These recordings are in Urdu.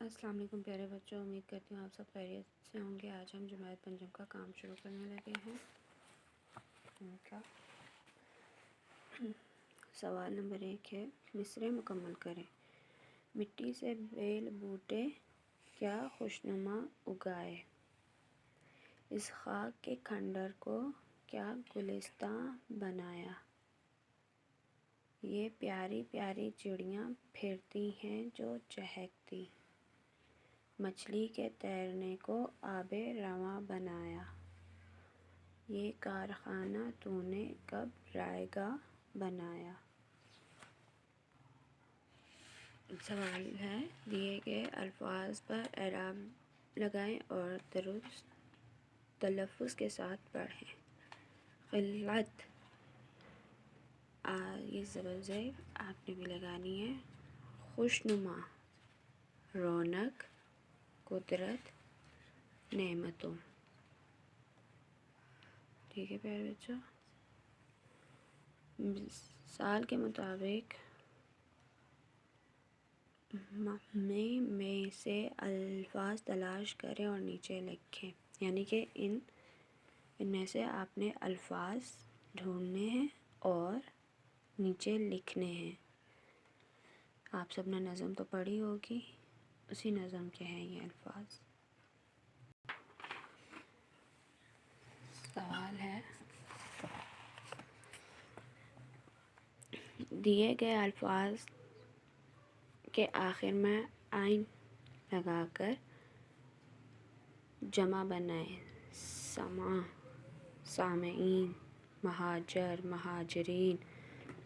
السلام علیکم پیارے بچوں، امید کرتی ہوں آپ سب خیریت سے ہوں گے۔ آج ہم جماعت پنجم کا کام شروع کرنے لگے ہیں۔ ان کا سوال نمبر 1 ہے، مصرعے مکمل کریں۔ مٹی سے بیل بوٹے کیا خوشنما اگائے، اس خاک کے کھنڈر کو کیا گلستاں بنایا۔ یہ پیاری پیاری چڑیاں پھرتی ہیں جو چہکتی، مچھلی کے تیرنے کو آب رواں بنایا۔ یہ کارخانہ تو نے کب رائے گاں بنایا۔ سوال ہے، دیے گئے الفاظ پر اعراب لگائیں اور درست تلفظ کے ساتھ پڑھیں۔ خلعت، یہ زبر زیر آپ نے بھی لگانی ہے۔ خوشنما، رونق، قدرت، نعمتوں۔ ٹھیک ہے پیارے بچوں، مثال کے مطابق میں سے الفاظ تلاش کریں اور نیچے لکھیں، یعنی کہ ان میں سے آپ نے الفاظ ڈھونڈنے ہیں اور نیچے لکھنے ہیں۔ آپ سب نے نظم تو پڑھی ہوگی، اسی نظم کے ہیں یہ الفاظ۔ سوال ہے، دیے گئے الفاظ کے آخر میں عین لگا کر جمع بنائیں۔ سامع، سامعین، مہاجر، مہاجرین،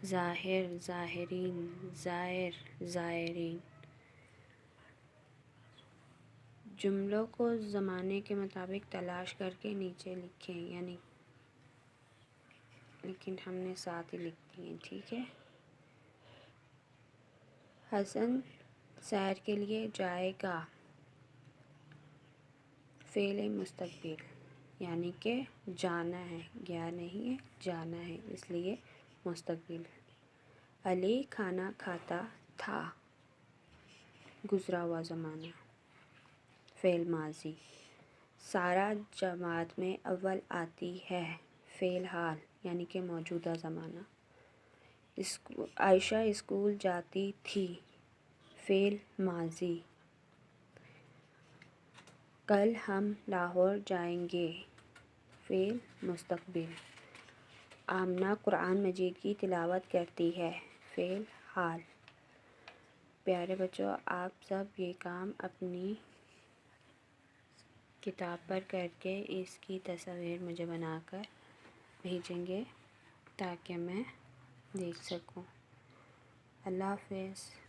ظاہر، ظاہرین، زائر، زائرین۔ جملوں کو زمانے کے مطابق تلاش کر کے نیچے لکھیں، لیکن ہم نے ساتھ ہی لکھ دی ہیں، ٹھیک ہے۔ حسن سیر کے لیے جائے گا، فعل مستقبل، یعنی کہ جانا ہے، گیا نہیں ہے، جانا ہے، اس لیے مستقبل۔ علی کھانا کھاتا تھا، گزرا ہوا زمانہ، فعل ماضی۔ سارہ جماعت میں اول آتی ہے، فعل حال، یعنی کہ موجودہ زمانہ۔ عائشہ اسکول جاتی تھی، فعل ماضی۔ کل ہم لاہور جائیں گے، فعل مستقبل۔ آمنہ قرآن مجید کی تلاوت کرتی ہے، فعل حال۔ پیارے بچوں، آپ سب یہ کام اپنی کتاب پر کر کے اس کی تصاویر مجھے بنا کر بھیجیں گے تاکہ میں دیکھ سکوں۔ اللہ حافظ۔